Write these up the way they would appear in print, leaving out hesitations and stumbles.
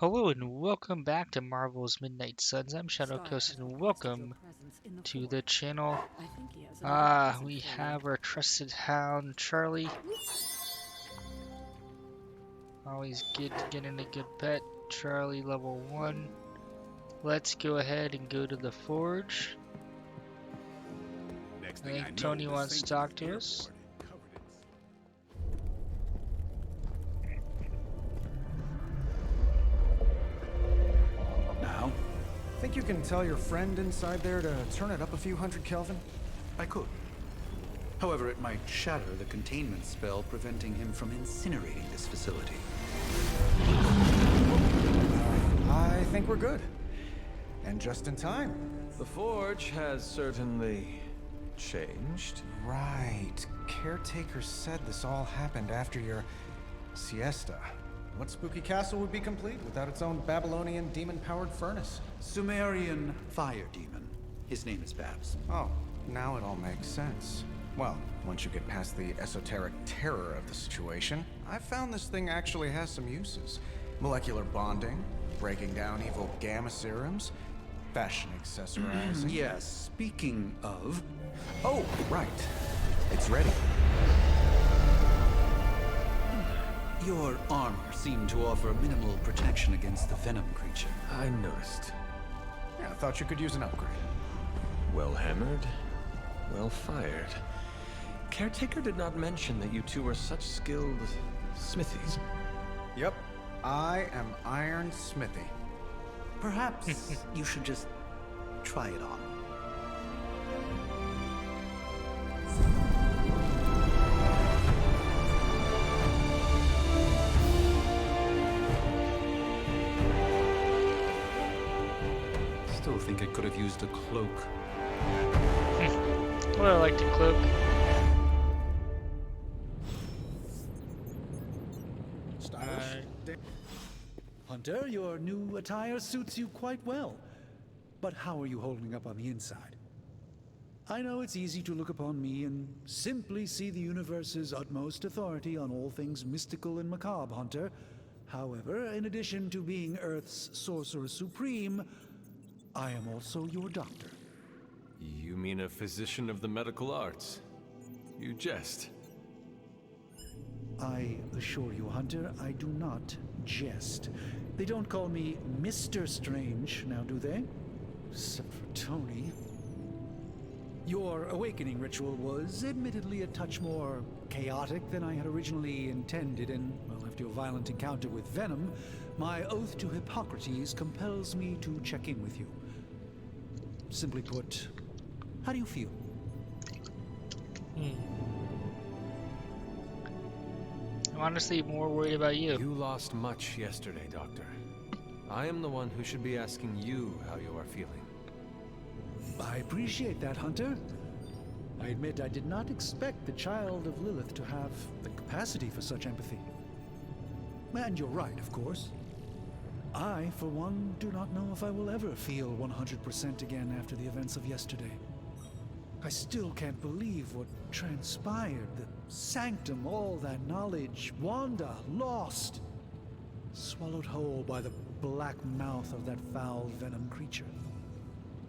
Hello and welcome back to Marvel's Midnight Suns. I'm Shadow Coast and welcome to the channel. We have our trusted hound, Charlie. Always good to get in a good pet. Charlie level 1. Let's go ahead and go to the forge. I think Tony wants to talk to us. Now? Think you can tell your friend inside there to turn it up a few hundred Kelvin? I could. However, it might shatter the containment spell preventing him from incinerating this facility. I think we're good. And just in time. The forge has certainly changed. Right. Caretaker said this all happened after your siesta. What spooky castle would be complete without its own Babylonian demon-powered furnace? Sumerian fire demon. His name is Babs. Oh, now it all makes sense. Well, once you get past the esoteric terror of the situation, I've found this thing actually has some uses. Molecular bonding, breaking down evil gamma serums, fashion accessorizing. Yes, speaking of... Oh, right. It's ready. Your armor seemed to offer minimal protection against the venom creature. I noticed. Yeah, I thought you could use an upgrade. Well hammered, well fired. Caretaker did not mention that you two were such skilled smithies. Yep, I am Iron Smithy. Perhaps you should just try it on. Still think it could have used a cloak. Well, I like the cloak. Hunter, your new attire suits you quite well. But how are you holding up on the inside? I know it's easy to look upon me and simply see the universe's utmost authority on all things mystical and macabre, Hunter. However, in addition to being Earth's sorcerer supreme, I am also your doctor. You mean a physician of the medical arts? You jest. I assure you, Hunter, I do not jest. They don't call me Mr. Strange, now do they? Except for Tony. Your awakening ritual was admittedly a touch more chaotic than I had originally intended, and, well, after your violent encounter with Venom, my oath to Hippocrates compels me to check in with you. Simply put, how do you feel? I'm honestly more worried about you. You lost much yesterday, Doctor. I am the one who should be asking you how you are feeling. I appreciate that, Hunter. I admit I did not expect the child of Lilith to have the capacity for such empathy. And you're right, of course. I, for one, do not know if I will ever feel 100% again after the events of yesterday. I still can't believe what transpired. The sanctum, all that knowledge, Wanda, lost. Swallowed whole by the black mouth of that foul venom creature.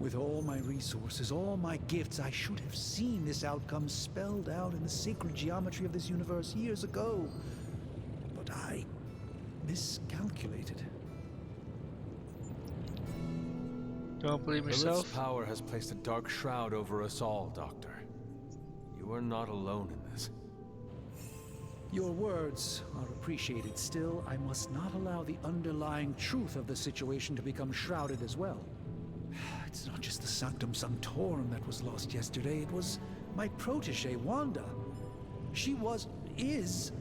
With all my resources, all my gifts, I should have seen this outcome spelled out in the sacred geometry of this universe years ago. But I miscalculated. Don't believe Lilith's yourself? power has placed a dark shroud over us all, Doctor. You are not alone in this. Your words are appreciated. Still, I must not allow the underlying truth of the situation to become shrouded as well. It's not just the Sanctum Sanctorum that was lost yesterday. It was my protege, Wanda. She is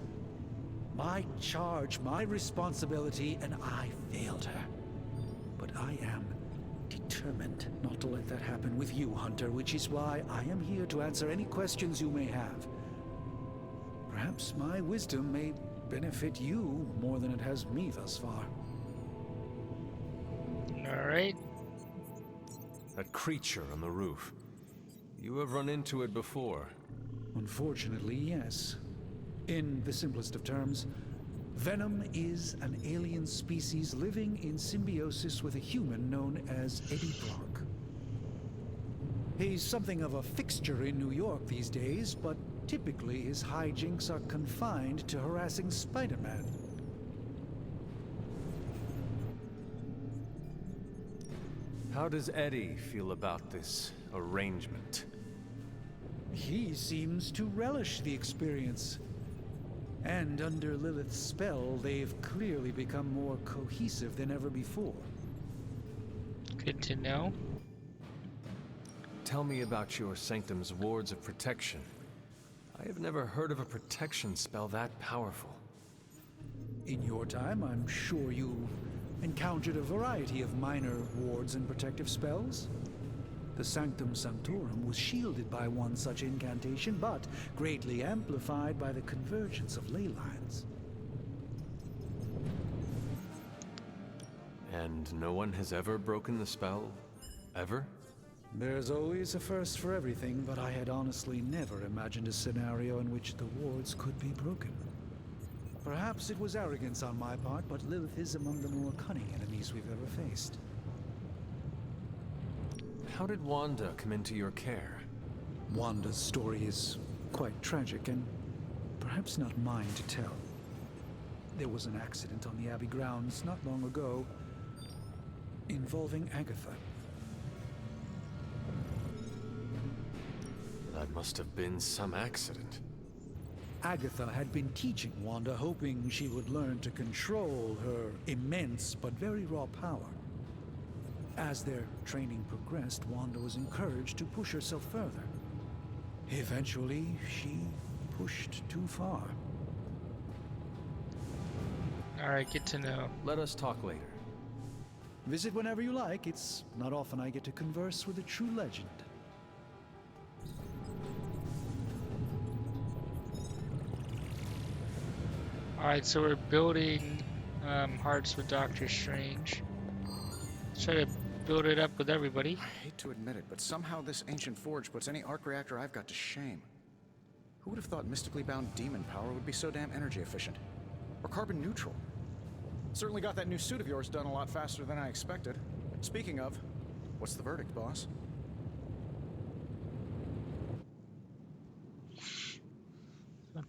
my charge, my responsibility, and I failed her. But I am determined not to let that happen with you, Hunter, which is why I am here to answer any questions you may have. Perhaps my wisdom may benefit you more than it has me thus far. Alright. That creature on the roof. You have run into it before. Unfortunately, yes. In the simplest of terms, Venom is an alien species living in symbiosis with a human known as Eddie Brock. He's something of a fixture in New York these days, but typically his hijinks are confined to harassing Spider-Man. How does Eddie feel about this arrangement? He seems to relish the experience. And under Lilith's spell, they've clearly become more cohesive than ever before. Good to know. Tell me about your Sanctum's wards of protection. I have never heard of a protection spell that powerful. In your time, I'm sure you encountered a variety of minor wards and protective spells. The Sanctum Sanctorum was shielded by one such incantation, but greatly amplified by the convergence of ley lines. And no one has ever broken the spell? Ever? There's always a first for everything, but I had honestly never imagined a scenario in which the wards could be broken. Perhaps it was arrogance on my part, but Lilith is among the more cunning enemies we've ever faced. How did Wanda come into your care? Wanda's story is quite tragic and perhaps not mine to tell. There was an accident on the Abbey grounds not long ago involving Agatha. That must have been some accident. Agatha had been teaching Wanda, hoping she would learn to control her immense but very raw power. As their training progressed, Wanda was encouraged to push herself further. Eventually, she pushed too far. Alright, good to know. Let us talk later. Visit whenever you like. It's not often I get to converse with a true legend. Alright, so we're building hearts with Doctor Strange. Let's try to build it up with everybody. I hate to admit it, but somehow this ancient forge puts any arc reactor I've got to shame. Who would have thought mystically bound demon power would be so damn energy efficient? Or carbon neutral? Certainly got that new suit of yours done a lot faster than I expected. Speaking of, what's the verdict, boss?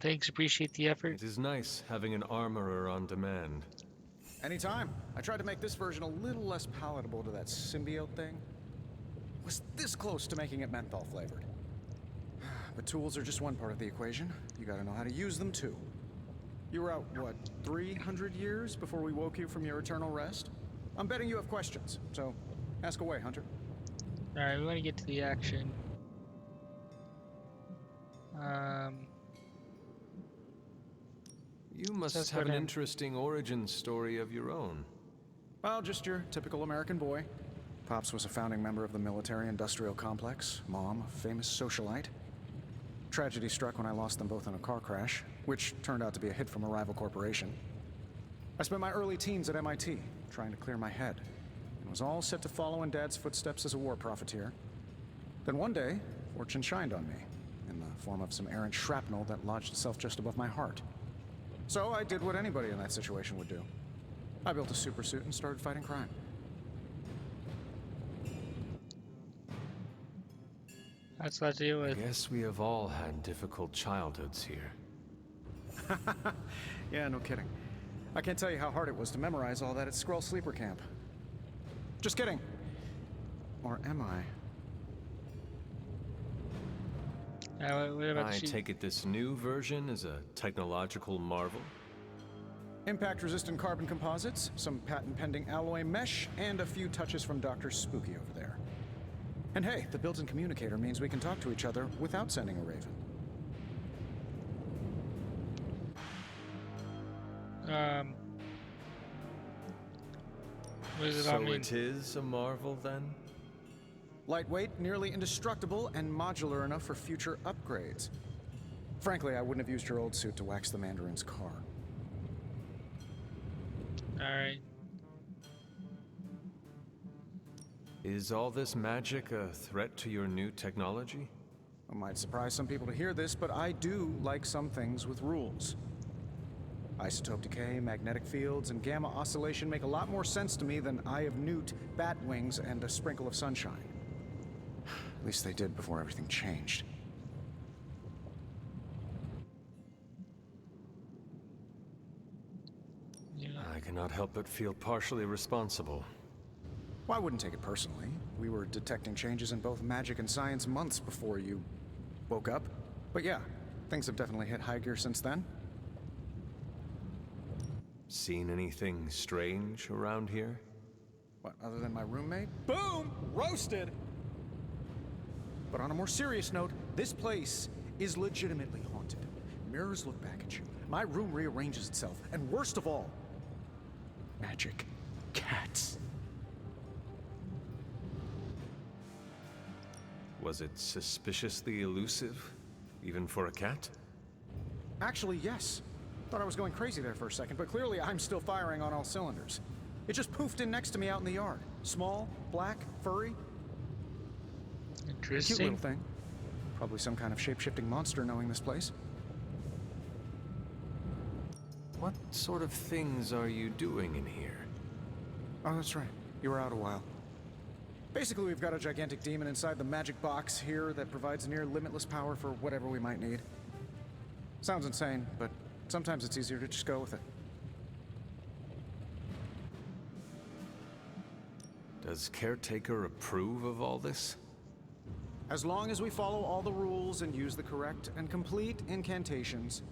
Thanks, appreciate the effort. It is nice having an armorer on demand. Anytime. I tried to make this version a little less palatable to that symbiote thing. Was this close to making it menthol flavored. But tools are just one part of the equation. You gotta know how to use them too. You were out, what, 300 years before we woke you from your eternal rest? I'm betting you have questions, so ask away, Hunter. Alright, we want to get to the action. You must have an interesting origin story of your own. Well, just your typical American boy. Pops was a founding member of the military-industrial complex. Mom, a famous socialite. Tragedy struck when I lost them both in a car crash, which turned out to be a hit from a rival corporation. I spent my early teens at MIT, trying to clear my head, and was all set to follow in Dad's footsteps as a war profiteer. Then one day, fortune shined on me, in the form of some errant shrapnel that lodged itself just above my heart. So I did what anybody in that situation would do. I built a super suit and started fighting crime. That's what I deal with. Guess we have all had difficult childhoods here. Yeah, no kidding. I can't tell you how hard it was to memorize all that at Skrull Sleeper Camp. Just kidding. Or am I? What about I you? take it this new version is a technological marvel? Impact-resistant carbon composites, some patent-pending alloy mesh, and a few touches from Dr. Spooky over there. And hey, the built-in communicator means we can talk to each other without sending a raven. What does it all So mean? it is a marvel then? Lightweight, nearly indestructible, and modular enough for future upgrades. Frankly, I wouldn't have used your old suit to wax the Mandarin's car. Alright. Is all this magic a threat to your new technology? It might surprise some people to hear this, but I do like some things with rules. Isotope decay, magnetic fields, and gamma oscillation make a lot more sense to me than Eye of Newt, bat wings, and a sprinkle of sunshine. At least they did before everything changed. Yeah. I cannot help but feel partially responsible. Well, I wouldn't take it personally. We were detecting changes in both magic and science months before you woke up. But yeah, things have definitely hit high gear since then. Seen anything strange around here? What, other than my roommate? Boom! Roasted! But on a more serious note, this place is legitimately haunted. Mirrors look back at you. My room rearranges itself. And worst of all, magic cats. Was it suspiciously elusive, even for a cat? Actually, yes. Thought I was going crazy there for a second, but clearly I'm still firing on all cylinders. It just poofed in next to me out in the yard. Small, black, furry. Cute Interesting. little thing. Probably some kind of shape-shifting monster knowing this place. What sort of things are you doing in here? Oh, that's right. You were out a while. Basically, we've got a gigantic demon inside the magic box here that provides near limitless power for whatever we might need. Sounds insane, but sometimes it's easier to just go with it. Does Caretaker approve of all this? As long as we follow all the rules and use the correct and complete incantations,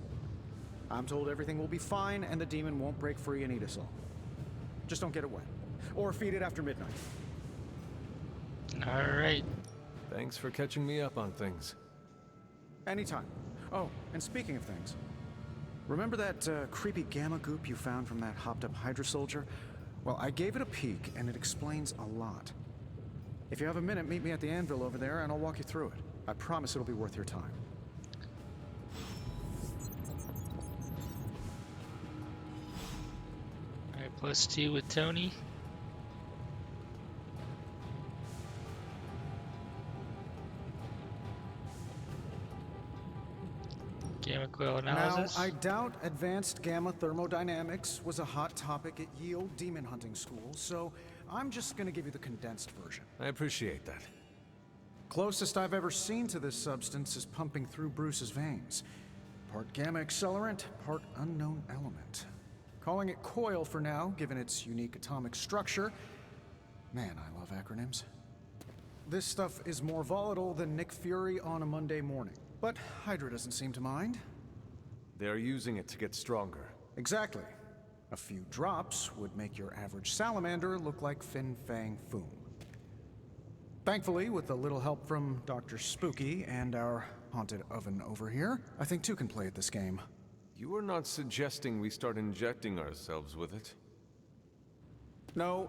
I'm told everything will be fine and the demon won't break free and eat us all. Just don't get it wet. Or feed it after midnight. Alright. Thanks for catching me up on things. Anytime. Oh, and speaking of things, remember that creepy gamma goop you found from that hopped-up Hydra soldier? Well, I gave it a peek, and it explains a lot. If you have a minute, meet me at the anvil over there, and I'll walk you through it. I promise it'll be worth your time. Alright, +2 with Tony. Gamma coil analysis. Now, I doubt advanced gamma thermodynamics was a hot topic at Yield Demon Hunting School, so I'm just gonna give you the condensed version. I appreciate that. Closest I've ever seen to this substance is pumping through Bruce's veins. Part gamma accelerant, part unknown element. Calling it coil for now, given its unique atomic structure. Man, I love acronyms. This stuff is more volatile than Nick Fury on a Monday morning. But Hydra doesn't seem to mind. They're using it to get stronger. Exactly. A few drops would make your average salamander look like Fin Fang Foom. Thankfully, with a little help from Dr. Spooky and our haunted oven over here, I think two can play at this game. You are not suggesting we start injecting ourselves with it? No,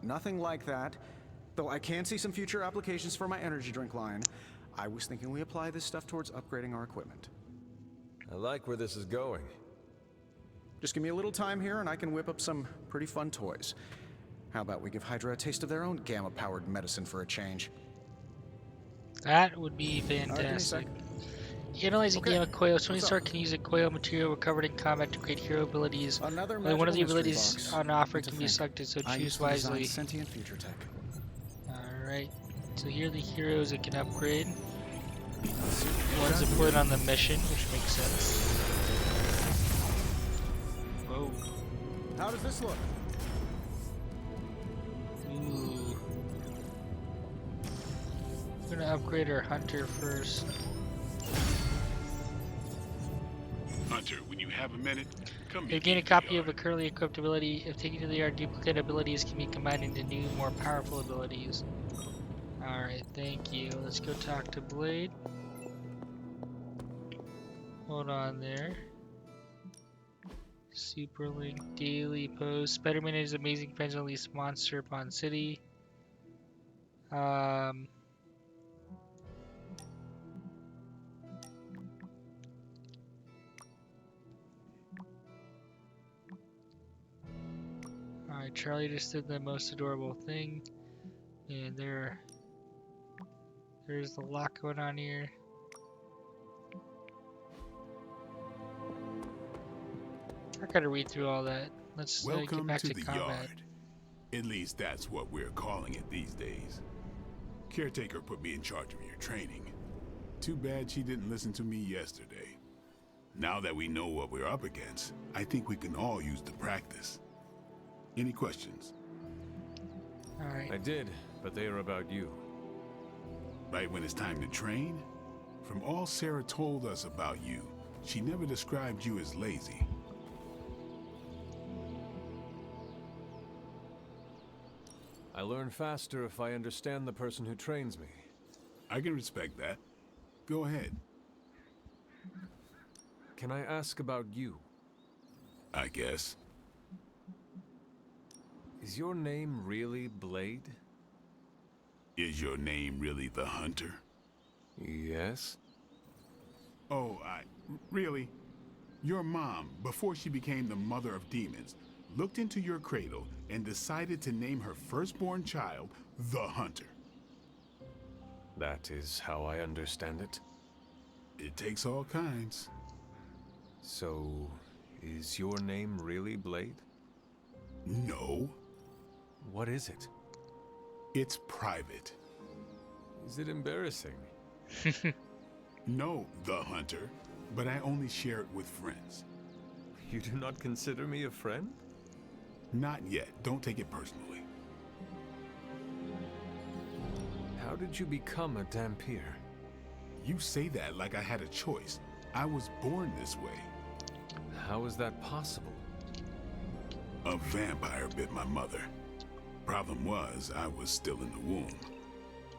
nothing like that. Though I can see some future applications for my energy drink line. I was thinking we apply this stuff towards upgrading our equipment. I like where this is going. Just give me a little time here and I can whip up some pretty fun toys. How about we give Hydra a taste of their own gamma-powered medicine for a change? That would be fantastic. Analyzing gamma coils. Tony Stark can use a coil material recovered in combat to create hero abilities. Only one of the abilities on offer can be selected, so choose wisely. Sentient future tech. Alright, so here are the heroes that can upgrade. One's deployed on the mission, which makes sense. Whoa. How does this look? Ooh. We're gonna upgrade our hunter first. Hunter, when you have a minute, come You gain a copy of a currently equipped ability. If taken to the yard, duplicate abilities can be combined into new, more powerful abilities. Alright, thank you. Let's go talk to Blade. Hold on there. Superlink daily post. Spider-Man is amazing friends unleash monster upon city. Alright, Charlie just did the most adorable thing. And there's a lot going on here. I gotta read through all that. Let's get Welcome back to to the combat. yard. At least that's what we're calling it these days. Caretaker put me in charge of your training. Too bad she didn't listen to me yesterday. Now that we know what we're up against, I think we can all use the practice. Any questions? Alright. I did, but they are about you. Right when it's time to train? From all Sarah told us about you, she never described you as lazy. I learn faster if I understand the person who trains me. I can respect that. Go ahead. Can I ask about you? I guess. Is your name really Blade? Is your name really the Hunter? Yes. Oh, really? Your mom, before she became the mother of demons, looked into your cradle and decided to name her firstborn child the Hunter. That is how I understand it. It takes all kinds. So, is your name really Blade? No, What is it? it's private. Is it embarrassing? No, the Hunter, but I only share it with friends. You do not consider me a friend? Not yet. Don't take it personally. How did you become a Dampier? You say that like I had a choice. I was born this way. How is that possible? A vampire bit my mother. Problem was, I was still in the womb.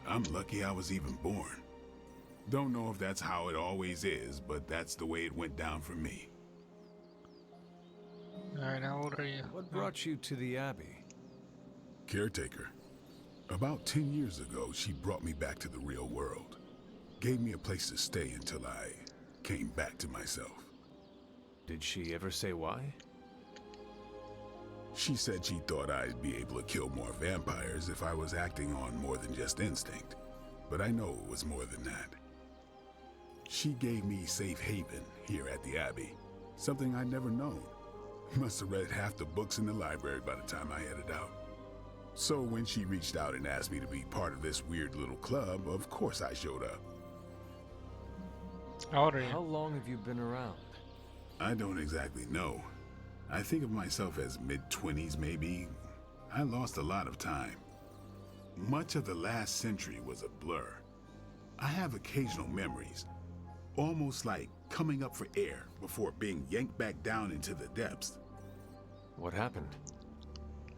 I'm lucky I was even born. Don't know if that's how it always is, but that's the way it went down for me. Alright, how old are you? What brought you to the Abbey? Caretaker. About 10 years ago, she brought me back to the real world. Gave me a place to stay until I came back to myself. Did she ever say why? She said she thought I'd be able to kill more vampires if I was acting on more than just instinct. But I know it was more than that. She gave me safe haven here at the Abbey. Something I'd never known. Must have read half the books in the library by the time I headed out. So when she reached out and asked me to be part of this weird little club, of course I showed up. How old are you? How long have you been around? I don't exactly know. I think of myself as mid-20s maybe. I lost a lot of time. Much of the last century was a blur. I have occasional memories, almost like coming up for air before being yanked back down into the depths. What happened?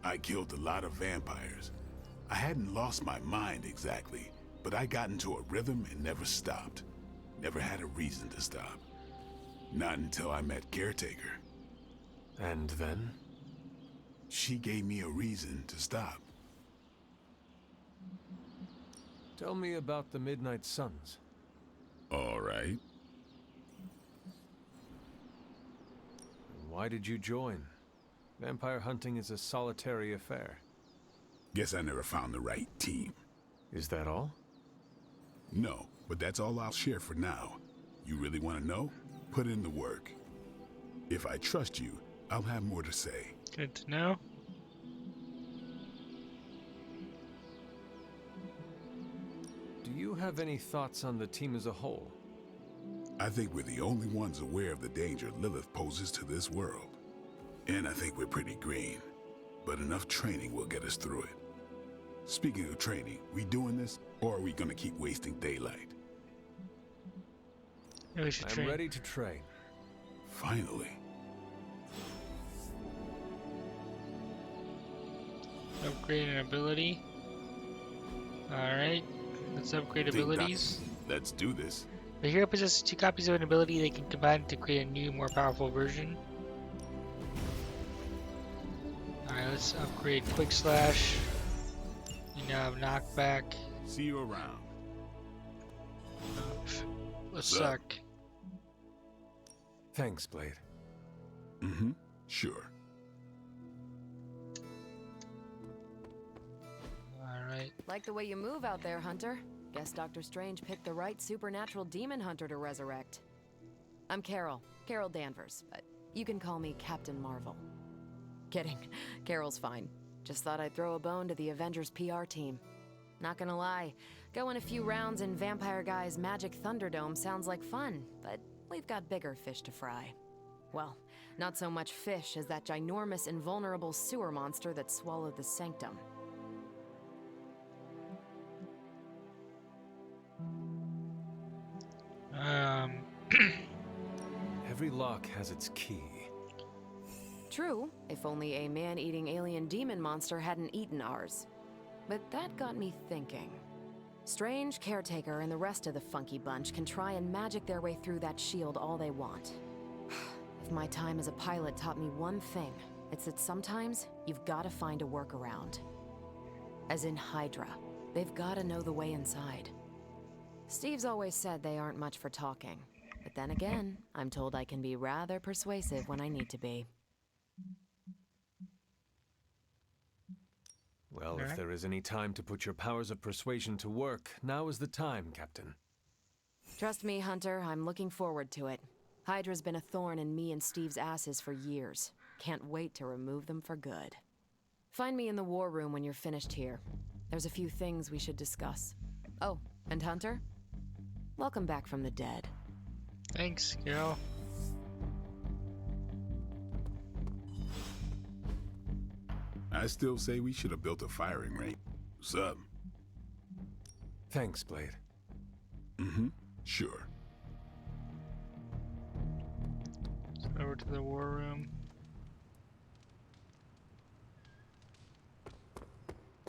I killed a lot of vampires. I hadn't lost my mind exactly, but I got into a rhythm and never stopped. Never had a reason to stop. Not until I met Caretaker. And then? She gave me a reason to stop. Tell me about the Midnight Suns. All right. Why did you join? Vampire hunting is a solitary affair. Guess I never found the right team. Is that all? No, but that's all I'll share for now. You really want to know? Put in the work. If I trust you, I'll have more to say. Good to know. Do you have any thoughts on the team as a whole? I think we're the only ones aware of the danger Lilith poses to this world. And I think we're pretty green. But enough training will get us through it. Speaking of training, we doing this, or are we gonna keep wasting daylight? Yeah, we should I'm train. ready to train. Finally. Upgrade an ability. Alright. Let's upgrade Think abilities. not. Let's do this. The hero possesses 2 copies of an ability they can combine to create a new, more powerful version. Alright, let's upgrade Quick Slash. You now have Knockback. See you around. Let's What's up? suck. Thanks, Blade. Mm-hmm. Sure. Alright. Like the way you move out there, Hunter. Guess Dr. Strange picked the right supernatural demon hunter to resurrect. I'm Carol Danvers, but You can call me Captain Marvel. Kidding. Carol's fine. Just thought I'd throw a bone to the Avengers PR team. Not gonna lie, going a few rounds in Vampire Guy's Magic Thunderdome sounds like fun, but we've got bigger fish to fry. Well, not so much fish as that ginormous invulnerable sewer monster that swallowed the Sanctum. Every lock has its key. True, if only a man-eating alien demon monster hadn't eaten ours. But that got me thinking. Strange, Caretaker, and the rest of the funky bunch can try and magic their way through that shield all they want. If my time as a pilot taught me one thing, it's that sometimes you've got to find a workaround. As in Hydra, they've got to know the way inside. Steve's always said they aren't much for talking. But then again, I'm told I can be rather persuasive when I need to be. Well, if there is any time to put your powers of persuasion to work, now is the time, Captain. Trust me, Hunter, I'm looking forward to it. Hydra's been a thorn in me and Steve's asses for years. Can't wait to remove them for good. Find me in the war room when you're finished here. There's a few things we should discuss. Oh, and Hunter? Welcome back from the dead. Thanks, Carol. I still say we should have built a firing range. What's up? Thanks, Blade. Mm-hmm. Sure. Over to the war room.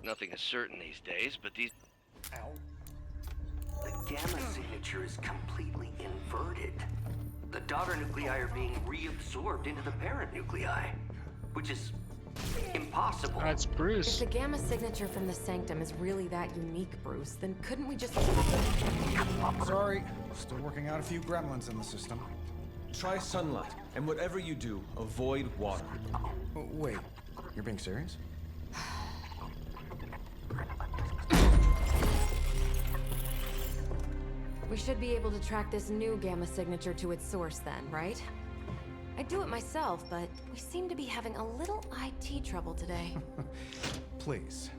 Nothing is certain these days, but these... Ow. The gamma signature is completely inverted. The daughter nuclei are being reabsorbed into the parent nuclei, which is impossible. That's Bruce. If the gamma signature from the Sanctum is really that unique, Bruce, then couldn't we just... Sorry, still working out a few gremlins in the system. Try sunlight, and whatever you do, avoid water. Oh, wait, you're being serious? We should be able to track this new gamma signature to its source then, right? I'd do it myself, but we seem to be having a little IT trouble today. Please.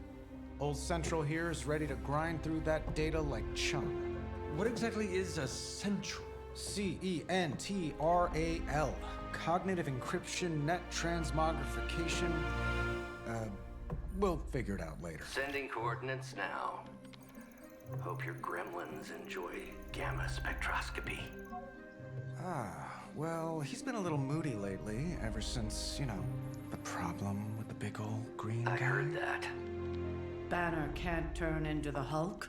Old Central here is ready to grind through that data like chum. What exactly is a central? CENTRAL. Cognitive encryption, net transmogrification. We'll figure it out later. Sending coordinates now. Hope your gremlins enjoy gamma spectroscopy. Well, he's been a little moody lately, ever since, you know, the problem with the big old green guy. I heard that. Banner can't turn into the Hulk?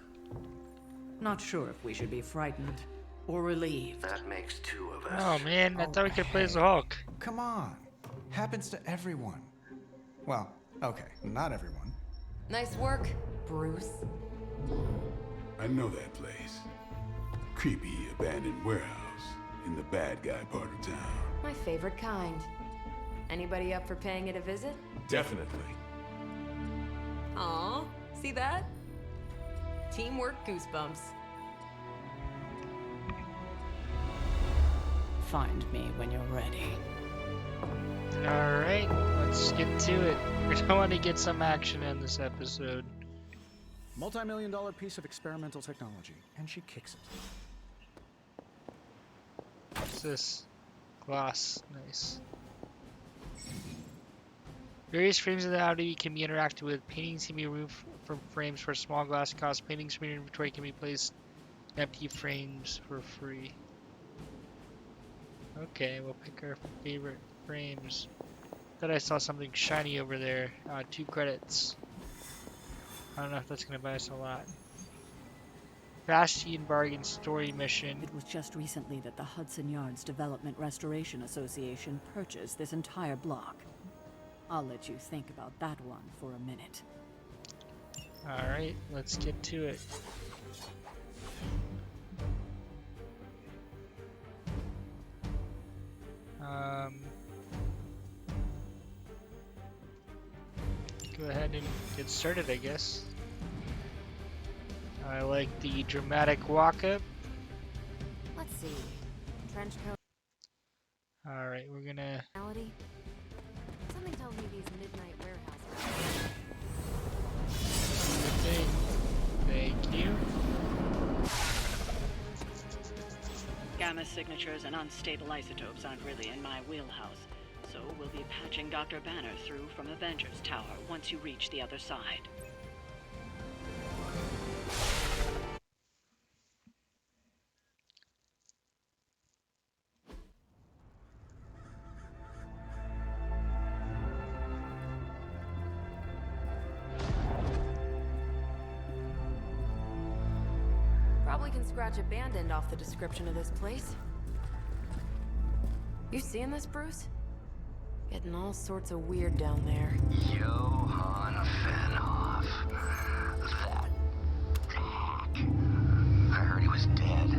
Not sure if we should be frightened or relieved. That makes two of us. Oh man, I thought we could play as the Hulk. Come on. Happens to everyone. Well, okay, not everyone. Nice work, Bruce. I know that place. Creepy abandoned warehouse in the bad guy part of town. My favorite kind. Anybody up for paying it a visit? Definitely. Aw, see that? Teamwork goosebumps. Find me when you're ready. Alright, let's get to it. We're going to get some action in this episode. Multi-million-dollar piece of experimental technology. And she kicks it. What's this? Glass. Nice. Various frames of the Audi can be interacted with. Paintings can be removed from frames for a small glass cost. Paintings from your inventory can be placed in empty frames for free. Okay, we'll pick our favorite frames. Thought I saw something shiny over there. 2 credits. I don't know if that's going to buy us a lot. Faustian Bargain story mission. It was just recently that the Hudson Yards Development Restoration Association purchased this entire block. I'll let you think about that one for a minute. Alright, let's get to it. Go ahead and get started, I guess. I like the dramatic walk-up. Let's see. Trench coat. Alright, we're gonna signatures and unstable isotopes aren't really in my wheelhouse, so we'll be patching Dr. Banner through from Avengers Tower once you reach the other side. Probably can scratch abandoned off the description of this place. You seeing this, Bruce? Getting all sorts of weird down there. Johann Fenhoff. That hack. I heard he was dead.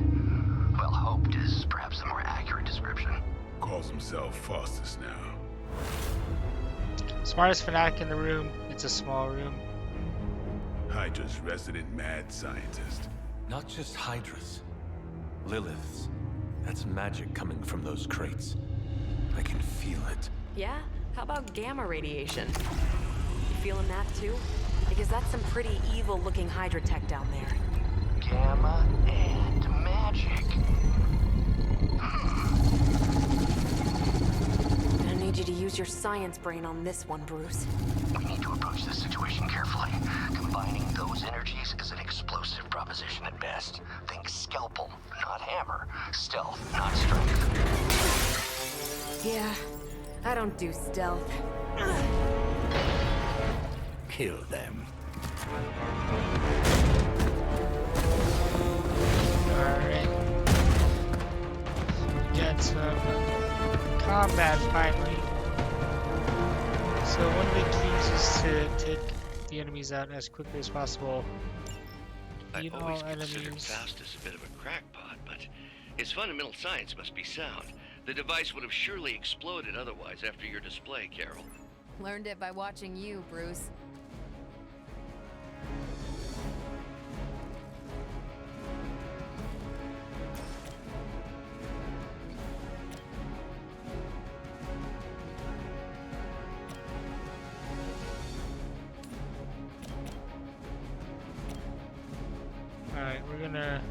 Well, hoped is perhaps the more accurate description. Calls himself Faustus now. Smartest fanatic in the room. It's a small room. Hydra's resident mad scientist. Not just Hydra's. Lilith's. That's magic coming from those crates. I can feel it. Yeah? How about gamma radiation? You feeling that too? Because that's some pretty evil-looking Hydra tech down there. Gamma and magic. I need you to use your science brain on this one, Bruce. We need to approach this situation carefully. Combining those energies is an explosive proposition at best. Think scalpel, not hammer. Stealth, not strength. Yeah, I don't do stealth. Kill them. Alright. We got some combat finally. So one of the keys is to take the enemies out as quickly as possible. I always considered enemies. Faustus a bit of a crackpot, but his fundamental science must be sound. The device would have surely exploded otherwise after your display, Carol. Learned it by watching you, Bruce. Alright, we're gonna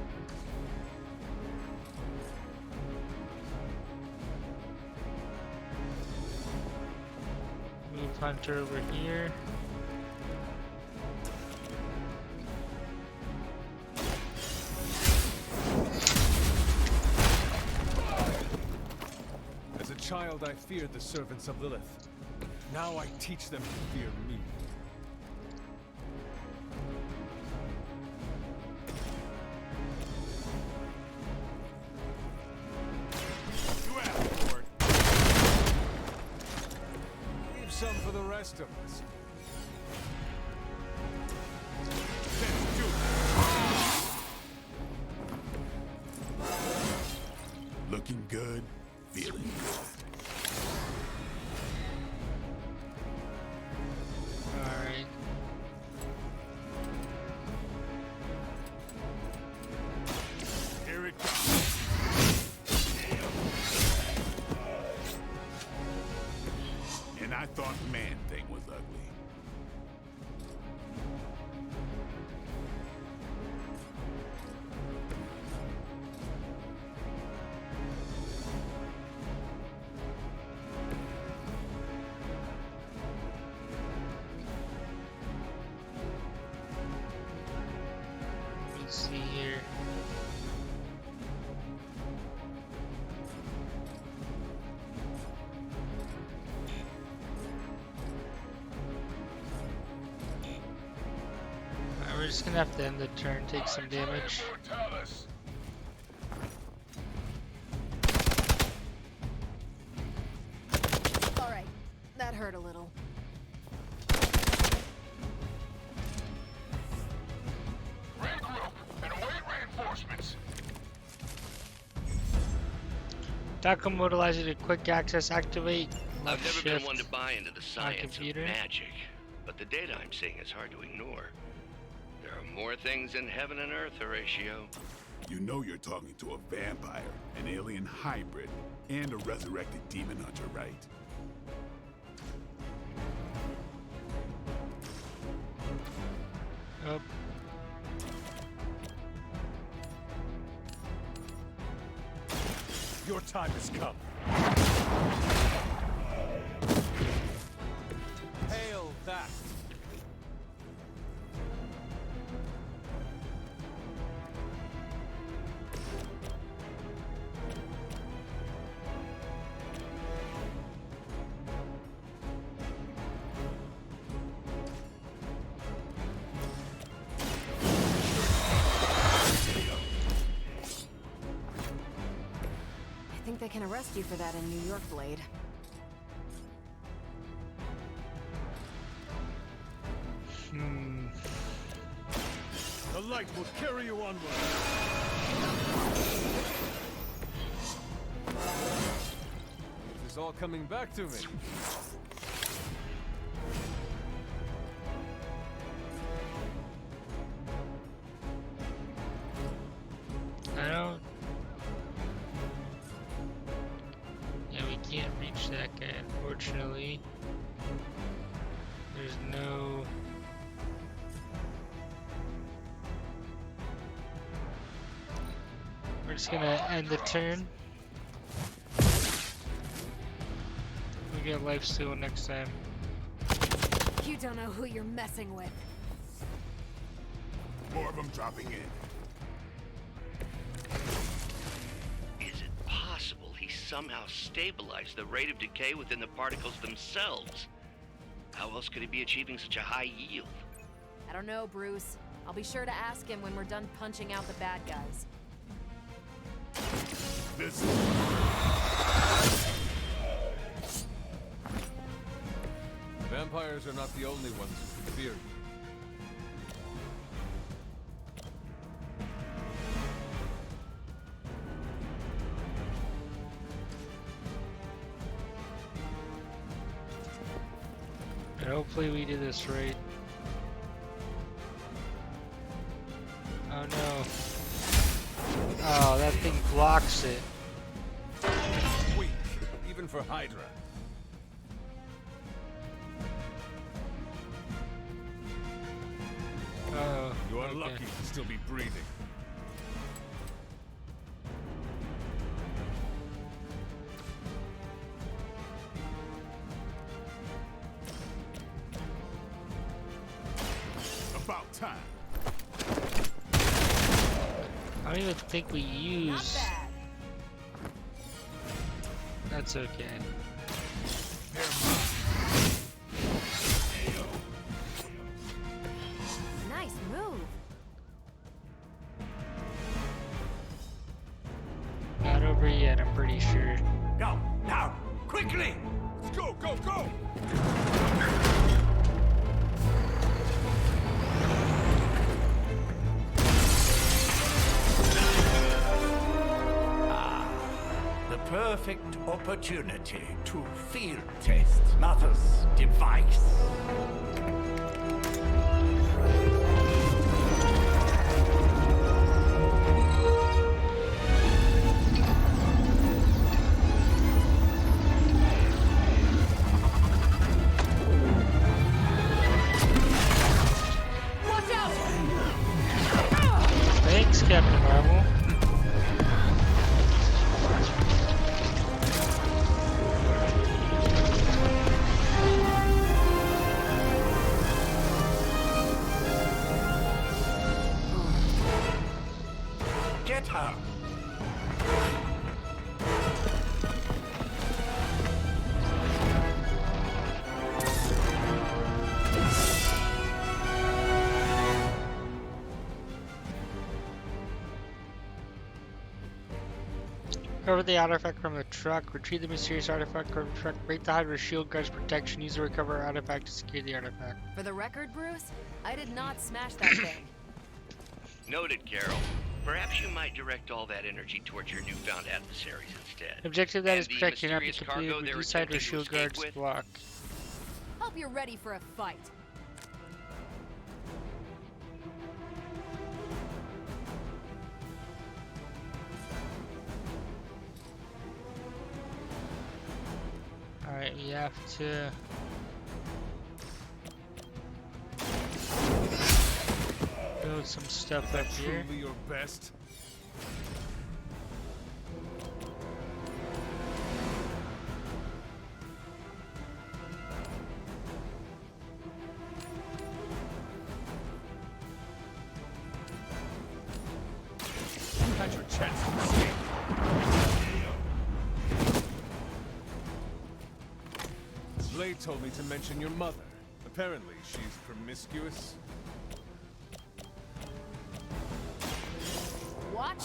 move Hunter over here. As a child, I feared the servants of Lilith. Now I teach them to fear me. Some for the rest of us. Let's do it. Looking good, feeling good. Alright. Here it comes. And I thought Man-Thing was ugly. Let's see here. We're just gonna have to end the turn, take some damage. Alright, that hurt a little. Regroup and await reinforcements. Taco mobilizer to quick access activate. I've never Shift been one to buy into the science of computer. magic, but the data I'm seeing is hard to ignore. There are more things in heaven and earth, Horatio. You know you're talking to a vampire, an alien hybrid, and a resurrected demon hunter, right? Oh. Your time has come. Hail that! I think they can arrest you for that in New York, Blade. The light will carry you onward. This is all coming back to me. I don't. Yeah, we can't reach that guy, unfortunately. There's no. We're just gonna end the turn. We get life steal next time. You don't know who you're messing with. More of them dropping in. Is it possible he somehow stabilized the rate of decay within the particles themselves? How else could he be achieving such a high yield? I don't know, Bruce. I'll be sure to ask him when we're done punching out the bad guys. This Vampires are not the only ones who can fear you. And hopefully we do this right. Oh no. Oh, that thing blocks it. Weak, even for Hydra. Oh, You are okay. lucky to still be breathing. about time. I don't even think we use. That's okay. Nice move. Not over yet, I'm pretty sure. Go, now, quickly! Let's go, go, go! The perfect opportunity to field test Mother's device. Watch out! Thanks, Captain Marvel. Get her! Recover the artifact from the truck, retrieve the mysterious artifact from the truck, break the Hydra's shield guard's protection, use the recover artifact to secure the artifact. For the record, Bruce, I did not smash that thing. Noted, Carol. Perhaps you might direct all that energy towards your newfound adversaries instead. Objective that And is the protected, not be mysterious completed, cargo they're reduce Hydra's attempting to shield escape guard's with? block. Hope you're ready for a fight. Alright, we have to... build some stuff up here. Truly your best? relay told me to mention your mother. Apparently, she's promiscuous. Watch.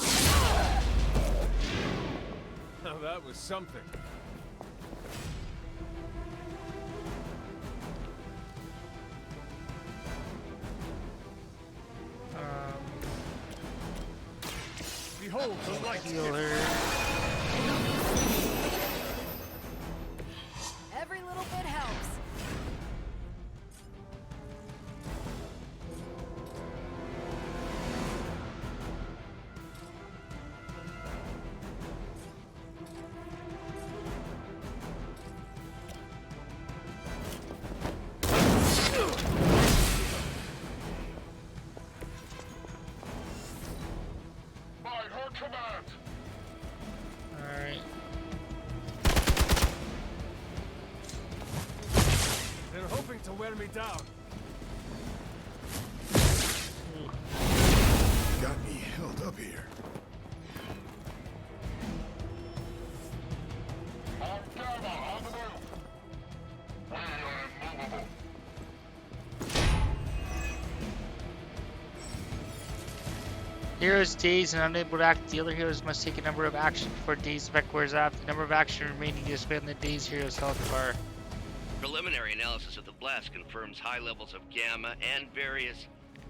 Now that was something. Behold the light. Heal her. Every little bit helps. Alright. They're hoping to wear me down. Got me held up here. Heroes dazed and unable to act. The other heroes must take a number of actions before dazed effect wears off. The number of action remaining to spend the dazed hero's health bar. Preliminary analysis of the blast confirms high levels of gamma and various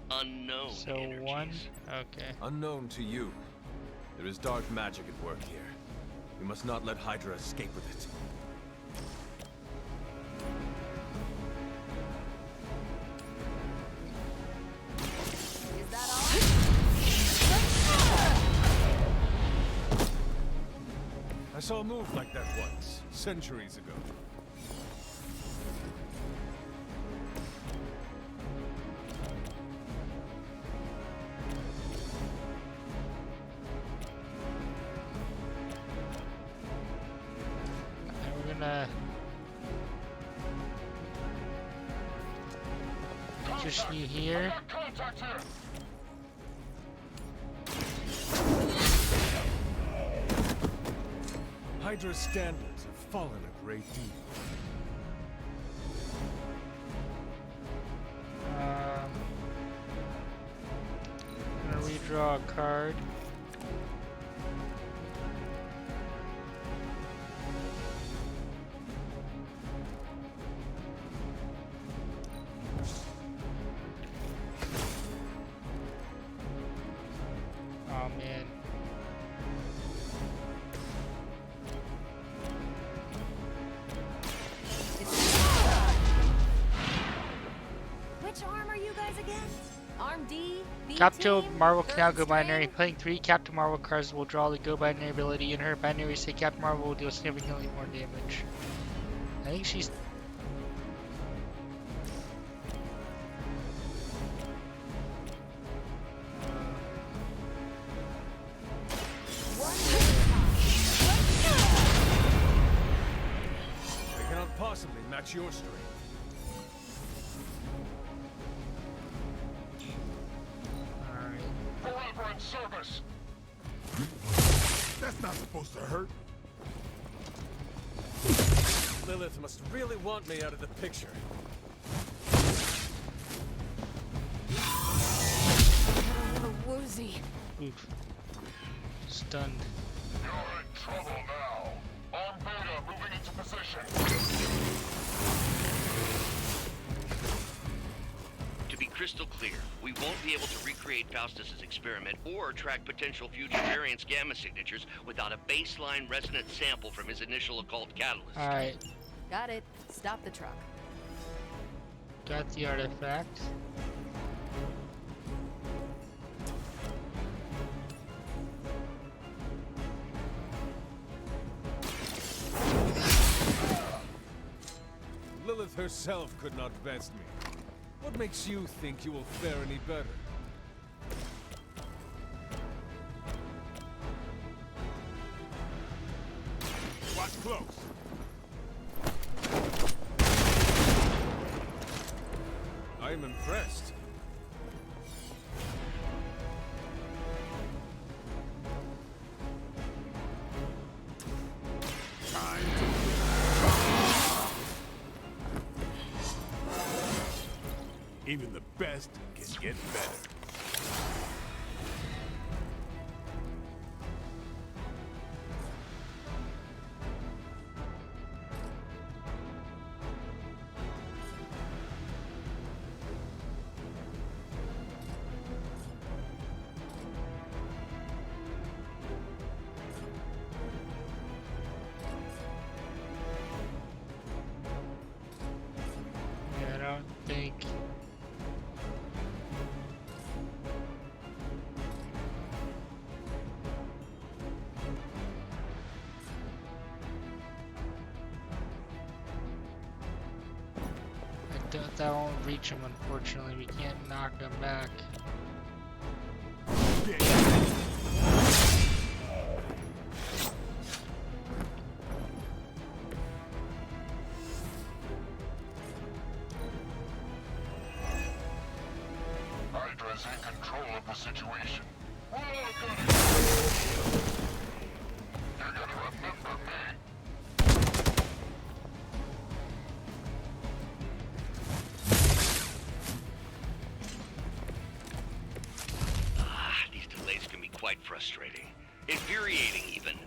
unknown So energies. 1. Okay. Unknown to you, there is dark magic at work here. We must not let Hydra escape with it. Is that all? I saw a move like that once, centuries ago. And we're gonna position you here. Hydra's standards have fallen a great deal. I'm gonna redraw a card. Oh man. Which arm are you guys again? Arm D? B Captain team? Marvel can now Third go binary. string? Playing 3 Captain Marvel cards will draw the go binary ability. In her binary state, Captain Marvel will deal significantly more damage. I think she's. They cannot possibly match your strength. Forever in service. That's not supposed to hurt. Lilith must really want me out of the picture. A little woozy. Oof. Stunned. You're in trouble now. On Beta, moving into position. To be crystal clear, we won't be able to recreate Faustus's experiment or track potential future variants gamma signatures without a baseline resonant sample from his initial occult catalyst. Alright, Got it. Stop the truck. got the artifact. Lilith herself could not best me. What makes you think you will fare any better? Watch close. I am impressed. Even the best can get better. Yeah, I don't think. That won't reach him, unfortunately. We can't knock him back. Hydra's in control of the situation. We're all gonna... You're gonna remember me. These delays can be quite frustrating. Infuriating, even.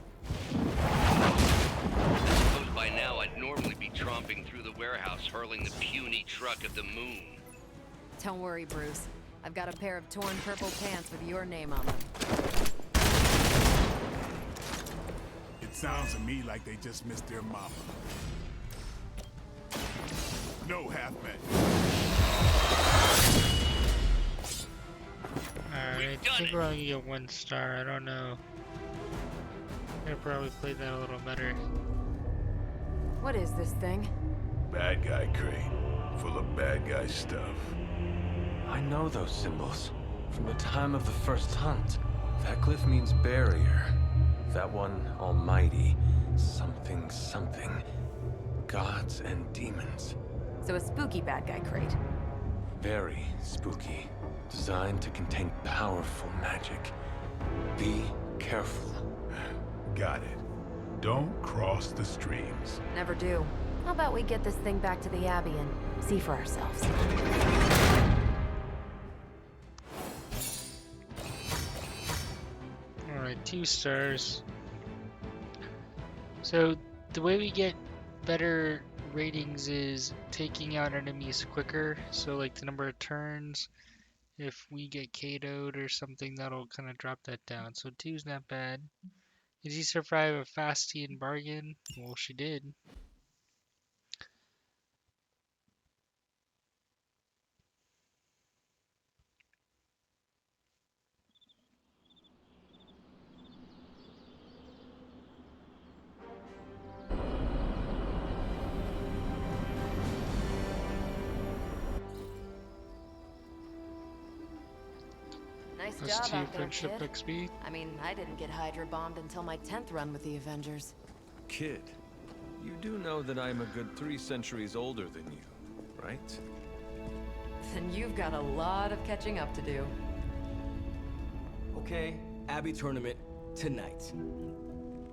I suppose by now I'd normally be tromping through the warehouse hurling the puny truck at the moon. Don't worry, Bruce. I've got a pair of torn purple pants with your name on them. It sounds to me like they just missed their mama. No half-men. Alright, I think we're only gonna get 1 star. I don't know. I could probably play that a little better. What is this thing? Bad guy crate. Full of bad guy stuff. I know those symbols from the time of the first hunt. That glyph means barrier. That one, almighty. Something, something. Gods and demons. So a spooky bad guy crate. Very spooky. Designed to contain powerful magic. Be careful. Got it. Don't cross the streams. Never do. How about we get this thing back to the Abbey and see for ourselves? Alright, 2 stars. So, the way we get better ratings is taking out enemies quicker. So, like the number of turns. If we get KO'd or something, that'll kind of drop that down. So 2's not bad. Did she survive a Faustian Bargain? Well, she did. Nice Plus job 2 out there, friendship kid. XP. I mean, I didn't get Hydra bombed until my 10th run with the Avengers. Kid, you do know that I'm a good 3 centuries older than you, right? Then you've got a lot of catching up to do. Okay, Abbey tournament tonight.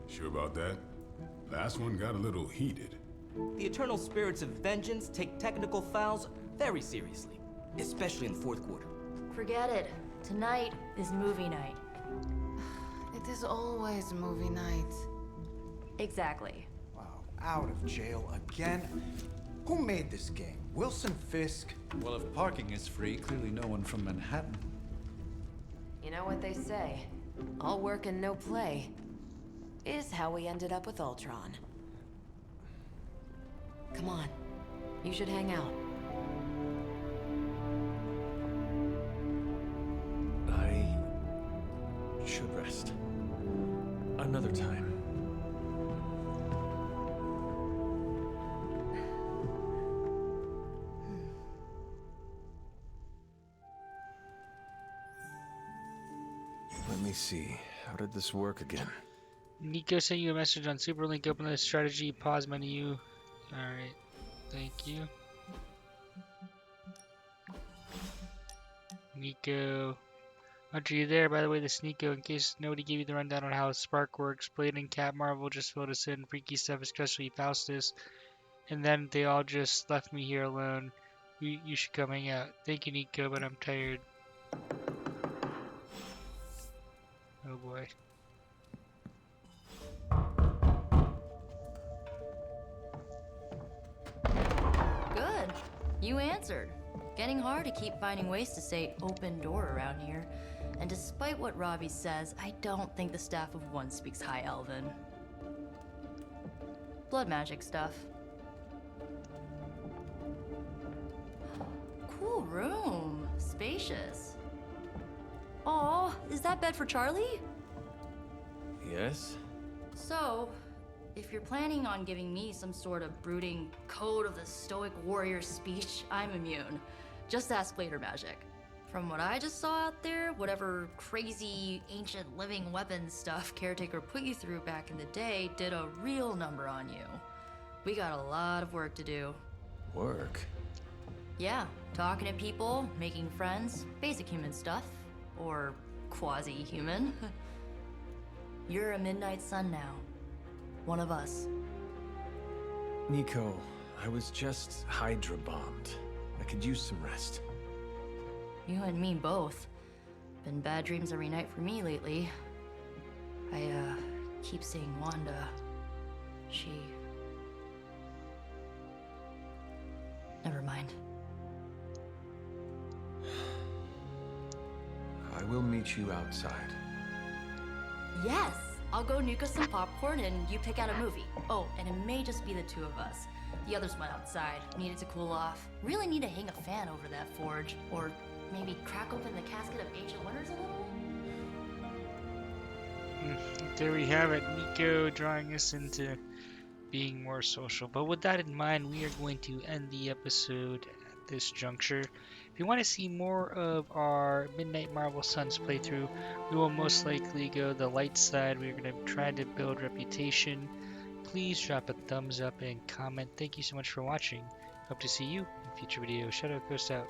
Sure about that? Last one got a little heated. The eternal spirits of vengeance take technical fouls very seriously, especially in the 4th quarter. Forget it. Tonight is movie night. It is always movie night. Exactly. Wow, out of jail again? Who made this game? Wilson Fisk? Well, if parking is free, clearly no one from Manhattan. You know what they say? All work and no play is how we ended up with Ultron. Come on. You should hang out. I should rest. Another time. Let me see. How did this work again? Nico sent you a message on Superlink. Open the strategy pause menu. Alright. Thank you. Nico. Hunter, you there? By the way, this is Nico. In case nobody gave you the rundown on how Spark works, Blade and Cat Marvel just filled us in. Freaky stuff, especially Faustus. And then they all just left me here alone. you should come hang out. Thank you, Nico, but I'm tired. Oh boy. Good. You answered. Getting hard to keep finding ways to say open door around here. And despite what Robbie says, I don't think the staff of one speaks High Elven. Blood magic stuff. Cool room. Spacious. Aw, is that bed for Charlie? Yes? So, if you're planning on giving me some sort of brooding code of the stoic warrior speech, I'm immune. Just ask later magic. From what I just saw out there, whatever crazy ancient living weapons stuff Caretaker put you through back in the day did a real number on you. We got a lot of work to do. Work? Yeah, talking to people, making friends, basic human stuff. Or quasi-human. You're a Midnight Sun now. One of us. Nico, I was just Hydra bombed. I could use some rest. You and me both. Been bad dreams every night for me lately. I, keep seeing Wanda. She... Never mind. I will meet you outside. Yes! I'll go nuke us some popcorn and you pick out a movie. Oh, and it may just be the two of us. The others went outside, needed to cool off. Really need to hang a fan over that forge. Or maybe crack open the casket of Ancient Wonders a little? There we have it, Nico drawing us into being more social. But with that in mind, we are going to end the episode at this juncture. If you want to see more of our Midnight Marvel Suns playthrough, we will most likely go the light side. We're going to try to build reputation. Please drop a thumbs up and comment. Thank you so much for watching. Hope to see you in future videos. Shadow Coast out.